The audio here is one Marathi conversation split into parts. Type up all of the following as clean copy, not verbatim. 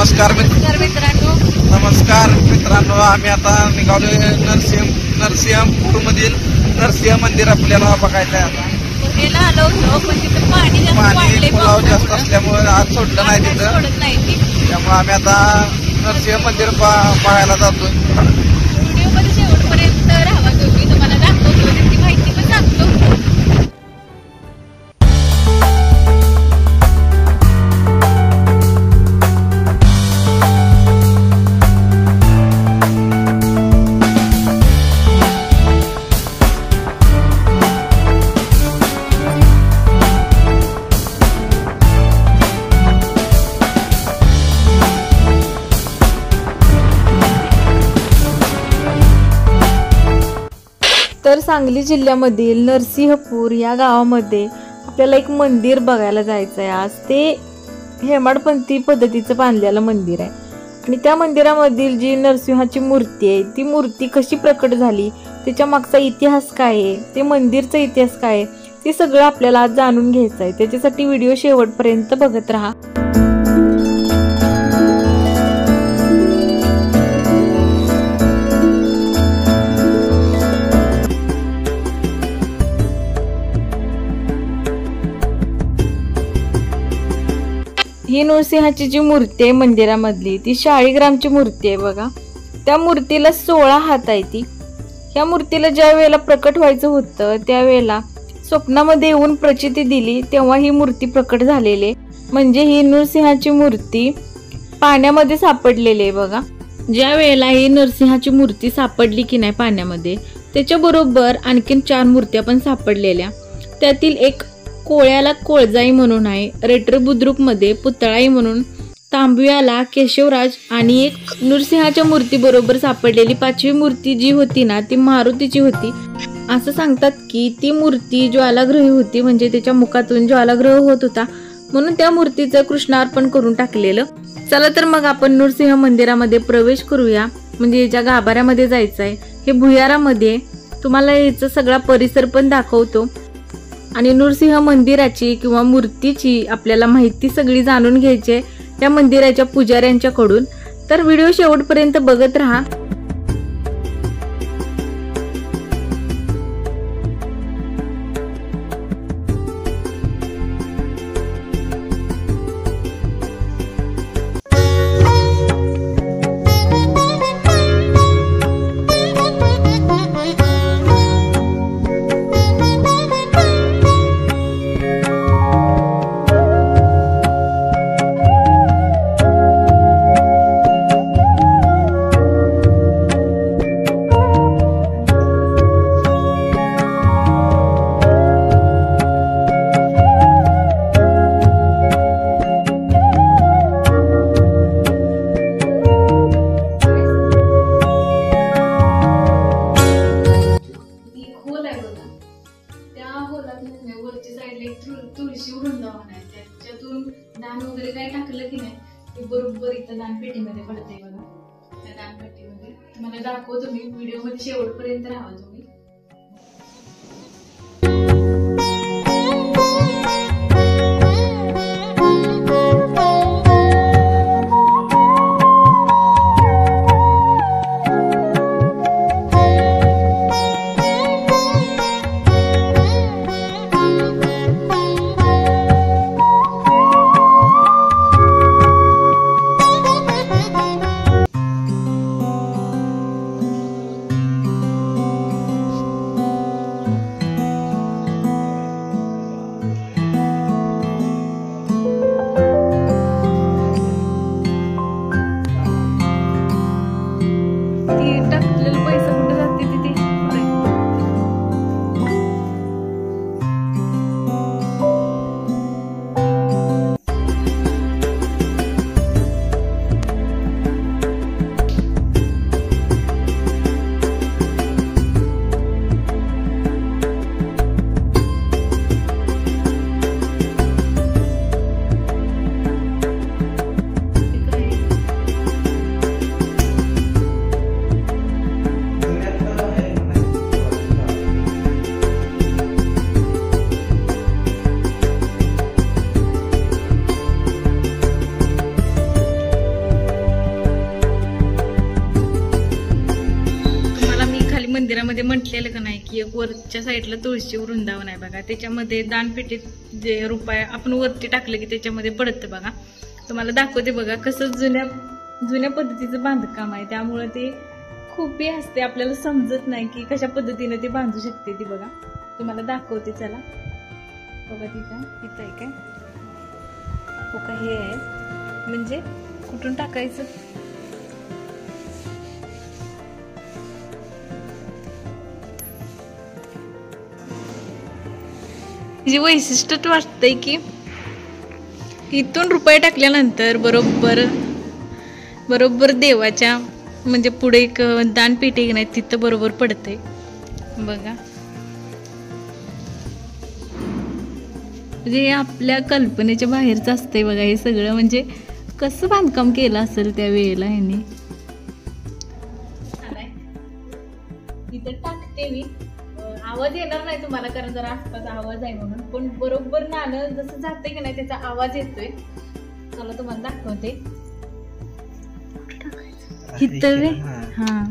नमस्कार मित्रांनो, आम्ही आता निघालोय नरसिंहपूरमधील नरसिंह मंदिर आपल्याला बघायचं आहे. पाणी पुलाव जास्त असल्यामुळे आज सोडलं नाही तिथं, त्यामुळे आम्ही आता नरसिंह मंदिर बघायला जातोय. व्हिडिओमध्ये शेवटपर्यंत राहावा तुम्ही, तुम्हाला दाखवतो त्याची माहिती पण सांगतो. तर सांगली जिल्ह्यामधील नरसिंहपूर या गावामध्ये आपल्याला एक मंदिर बघायला जायचं आहे. आज ते हेमाडपंथी पद्धतीचं बांधलेलं मंदिर आहे आणि त्या मंदिरामधील जी नरसिंहाची मूर्ती आहे ती मूर्ती कशी प्रकट झाली, त्याच्या मागचा इतिहास काय आहे, ते मंदिरचा इतिहास काय आहे, ते सगळं आपल्याला आज जाणून घ्यायचं आहे. त्याच्यासाठी व्हिडिओ शेवटपर्यंत बघत राहा. ही नरसिंहाची जी मूर्ती आहे मंदिरामधली ती शाळीग्रामची मूर्ती आहे बघा. त्या मूर्तीला 16 हात आहे. ह्या मूर्तीला ज्या वेळेला प्रकट व्हायचं होतं त्यावेळेला स्वप्नामध्ये येऊन प्रचिती दिली तेव्हा ही मूर्ती प्रकट झालेली आहे. म्हणजे ही नरसिंहाची मूर्ती पाण्यामध्ये सापडलेली आहे बघा. ज्या वेळेला ही नरसिंहाची मूर्ती सापडली की नाही पाण्यामध्ये, त्याच्याबरोबर आणखीन 4 मूर्त्या पण सापडलेल्या. त्यातील एक कोळ्याला कोळजाई म्हणून आहे, रेटर बुद्रुक मध्ये पुतळाई म्हणून, तांबव्याला केशवराज आणि एक नरसिंहाच्या मूर्ती बरोबर सापडलेली 5वी मूर्ती जी होती ना ती मारुतीची होती. असं सांगतात की ती मूर्ती ज्वालाग्रही होती, म्हणजे त्याच्या मुखातून ज्वालाग्रह होत होता म्हणून त्या मूर्तीचं कृष्णार्पण करून टाकलेलं. चला तर मग आपण नरसिंह मंदिरामध्ये प्रवेश करूया. म्हणजे याच्या गाभाऱ्यामध्ये जायचं आहे. हे भुयारामध्ये तुम्हाला याचा सगळा परिसर पण दाखवतो आणि नरसिंह मंदिराची किंवा मूर्तीची आपल्याला माहिती सगळी जाणून घ्यायची आहे या मंदिराच्या पुजाऱ्यांच्याकडून. तर व्हिडिओ शेवटपर्यंत बघत राहा. तुळशी वृंदावन आहे, त्याच्यातून दान वगैरे काय टाकलं की नाही ते बरोबर इथं दानपेटीमध्ये पडतंय बघा. त्या दानपेटीमध्ये तुम्हाला दाखवतो मी. व्हिडिओ मध्ये शेवटपर्यंत राहा तुम्ही. म्हटलेलं का नाही की एक वरच्या साईडला तुळशी वृंदावन आहे बघा, त्याच्यामध्ये दानपेटीत जे रुपये आपण वरती टाकलं की त्याच्यामध्ये पडतं बघा. तुम्हाला दाखवते बघा कसं जुन्या पद्धतीचं बांधकाम आहे, त्यामुळे ते खूप हे असते, आपल्याला समजत नाही की कशा पद्धतीने ते बांधू शकते ती बघा. तुम्हाला दाखवते चला बघा. तिथं आहे काय हो का, हे आहे म्हणजे कुठून टाकायचं. जे वैशिष्ट्य वाटतंय की इथून रुपये टाकल्यानंतर बरोबर देवाच्या म्हणजे पुढे एक दानपेटी नाही तिथं बरोबर पडते बघा. म्हणजे आपल्या कल्पनेच्या बाहेरच असते बघा हे सगळं. म्हणजे कसं बांधकाम केलं असेल त्या वेळेला ह्यांनी. इथं टाकते मी, आवाज येणार नाही तुम्हाला कारण जरा आसपास आवाज आहे म्हणून, पण बरोबर नाणं जसं जाते की नाही त्याचा आवाज येतोय. चला तुम्हाला दाखवते. इथं हा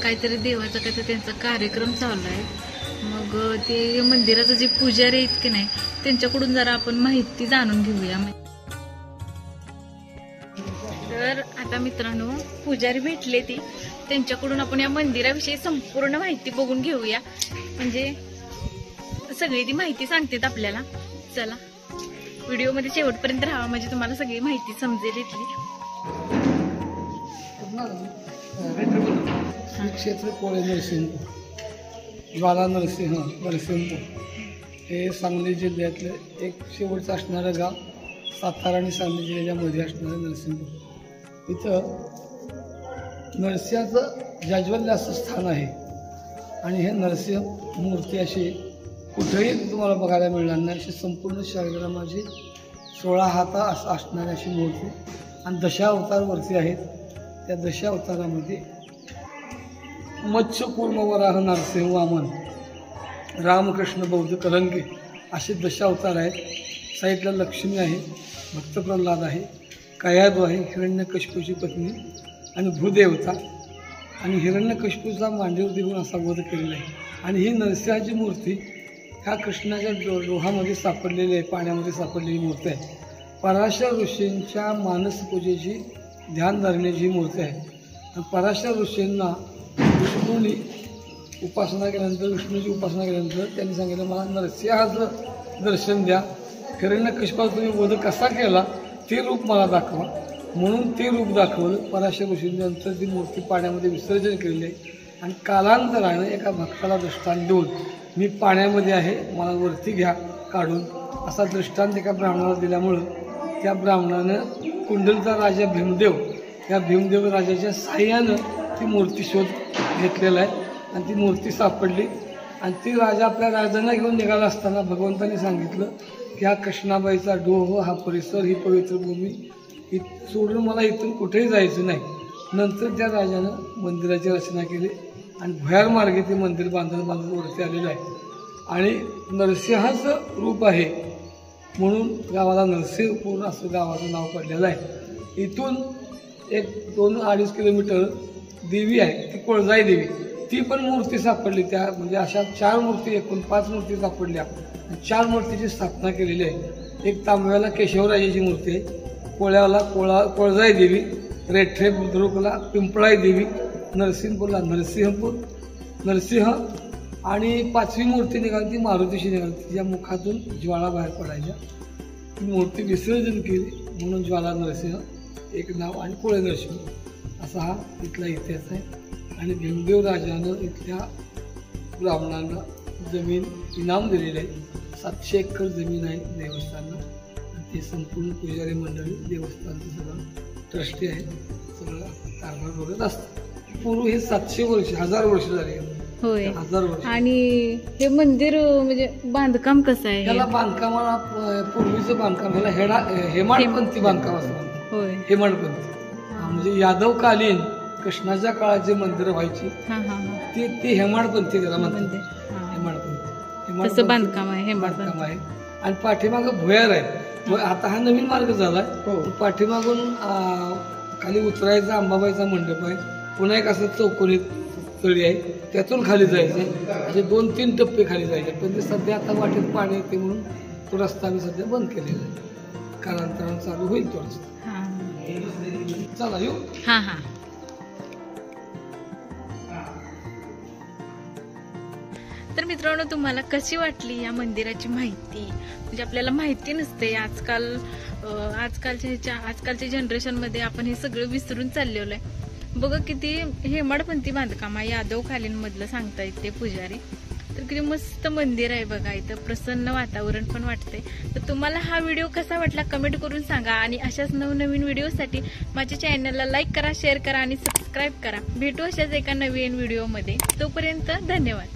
काहीतरी देवाचा काहीतरी त्यांचा कार्यक्रम चालू आहे. मग ते मंदिराचं जे पुजारी आहेत की नाही त्यांच्याकडून जरा आपण माहिती जाणून घेऊया. तर आता मित्रांनो पुजारी भेटले ती, त्यांच्याकडून आपण या मंदिराविषयी संपूर्ण माहिती बघून घेऊया. म्हणजे सगळी ती माहिती सांगतात आपल्याला. चला व्हिडिओमध्ये शेवटपर्यंत राहा म्हणजे तुम्हाला सगळी माहिती समजेल इथली. श्री क्षेत्र कोळे नरसिंहपूर, ज्वाला नरसिंहपूर हे सांगली जिल्ह्यातलं एक शेवटचं असणारं गाव, सातारा आणि सांगली जिल्ह्याच्या मध्ये असणारं नरसिंहपूर. इथं नरसिंहाचं जाज्वल्य असं स्थान आहे आणि हे नरसिंह मूर्ती अशी कुठेही तुम्हाला बघायला मिळणार नाही. अशी संपूर्ण शाळीग्रामाची 16 हाता असणारी अशी मूर्ती आणि दशावतार वरती आहेत. त्या दशावतारामध्ये मत्स्य कूर्म वराह नरसिंह वामन रामकृष्ण बौद्ध कलंकी असे दशावतार आहेत. साईडला लक्ष्मी आहे, भक्त प्रल्हाद आहे, कयादू आहे, हिरण्यकशिपूची पत्नी आणि भूदेवता आणि हिरण्यकशिपूचा मांडीवर देऊन असा वध केलेला आहे. आणि ही नरसिंहाची मूर्ती ह्या कृष्णाच्या डोहामध्ये सापडलेली आहे, पाण्यामध्ये सापडलेली मूर्ती आहे. पराशर ऋषींच्या मानसपूजेची ध्यान धरण्याची मूर्ती आहे. पराशर ऋषींना विष्णूंनी उपासना केल्यानंतर, विष्णूची उपासना केल्यानंतर त्यांनी सांगितलं मला नरसिंहाचं दर्शन द्या, हिरण्यकशिपाचा तुम्ही वध कसा केला ते रूप मला दाखवा. म्हणून ते रूप दाखवलं. पराशर ऋषींनंतर ती मूर्ती पाण्यामध्ये विसर्जन केलेली आहे. आणि कालांतराने एका भक्ताला दृष्टांत देऊन मी पाण्यामध्ये आहे मला वरती घ्या काढून असा दृष्टांत एका ब्राह्मणाला दिल्यामुळं त्या ब्राह्मणानं कुंडलचा राजा भीमदेव, त्या भीमदेव राजाच्या साह्यानं ती मूर्ती शोध घेतलेला आहे आणि ती मूर्ती सापडली. आणि ती राजा आपल्या राजांना घेऊन निघाला असताना भगवंतांनी सांगितलं की हा कृष्णाबाईचा डोह, हा परिसर, ही पवित्र भूमी सोडून मला इथून कुठेही जायचं नाही. नंतर त्या राजानं मंदिराची रचना केली आणि भुयार मार्गे ते मंदिर बांधत वरती आलेलं आहे. आणि नरसिंहाचं रूप आहे म्हणून गावाला नरसिंहपूर असं गावाचं नाव पडलेलं आहे. इथून एक 2-2.5 किलोमीटर देवी आहे ती कोळजाई देवी, ती पण मूर्ती सापडली. त्या म्हणजे अशा 4 मूर्ती, एकूण 5 मूर्ती सापडल्या. 4 मूर्तीची स्थापना केलेली आहे. एक तांब्याला केशवराजाची मूर्ती आहे, कोळ्याला कोळजाई देवी, रेठरे बुद्रुकला पिंपळाई देवी, नरसिंहपूरला नरसिंह आणि 5वी मूर्ती निघाली ती मारुतीशी निघाली, तिच्या मुखातून ज्वाळा बाहेर पडायच्या. ती मूर्ती विसर्जन केली म्हणून ज्वाला नरसिंह एक नाव आणि कोळे नरसिंह असा हा इथला इतिहास आहे. आणि भीमदेव राजानं इथल्या ब्राह्मणांना जमीन इनाम दिलेली आहे. 700 एकर जमीन आहे देवस्थानला. आणि ते संपूर्ण पुजारी मंडळी देवस्थानचं सगळं ट्रस्टी आहे, सगळं कारभार बघत असतं. पूर्वी हे 700 वर्ष 1000 वर्ष झाली, होय. 1000 वर्ष. आणि हे मंदिर म्हणजे बांधकाम कसं आहे? याला बांधकामाला पूर्वीचं बांधकाम ह्याला हेमाडपंथी बांधकाम असं म्हणतात. होय. हेमाडपंथी म्हणजे यादवकालीन कृष्णाच्या काळात जे मंदिरं व्हायची ते हेमाडपंथी त्याला म्हणतात. हेमाडपंथी तसं बांधकाम आहे, बांधकाम आहे. आणि पाठीमागं भुयार आहे. आता हा नवीन मार्ग झालाय. पाठीमागून खाली उतरायचा अंबाबाईचा मंडप आहे. पुन्हा एक असं चौकोनी तळी आहे, त्यातून खाली जायचं. असे 2-3 टप्पे खाली जायचे. पण ते सध्या आता वाटेत पाणी येते म्हणून तो रस्ता आम्ही सध्या बंद केलेला आहे. कालांतरानं चालू होईल तो रस्ता. चला येऊ. तर मित्रांनो, तुम्हाला कशी वाटली या मंदिराची माहिती? म्हणजे आपल्याला माहिती नसते आजकालच्या जनरेशनमध्ये आपण हे सगळं विसरून चाललेलो आहे. बघा किती हेमाडपंथी बांधकाम आहे, यादवकालीन मधलं सांगतायत ते पुजारी. तर किती मस्त मंदिर आहे बघा, इथं प्रसन्न वातावरण पण वाटतंय. तर तुम्हाला हा व्हिडिओ कसा वाटला कमेंट करून सांगा. आणि अशाच नवनवीन व्हिडिओसाठी माझ्या चॅनलला लाईक करा, शेअर करा आणि सबस्क्राईब करा. भेटू अशाच एका नवीन व्हिडिओमध्ये. तोपर्यंत धन्यवाद.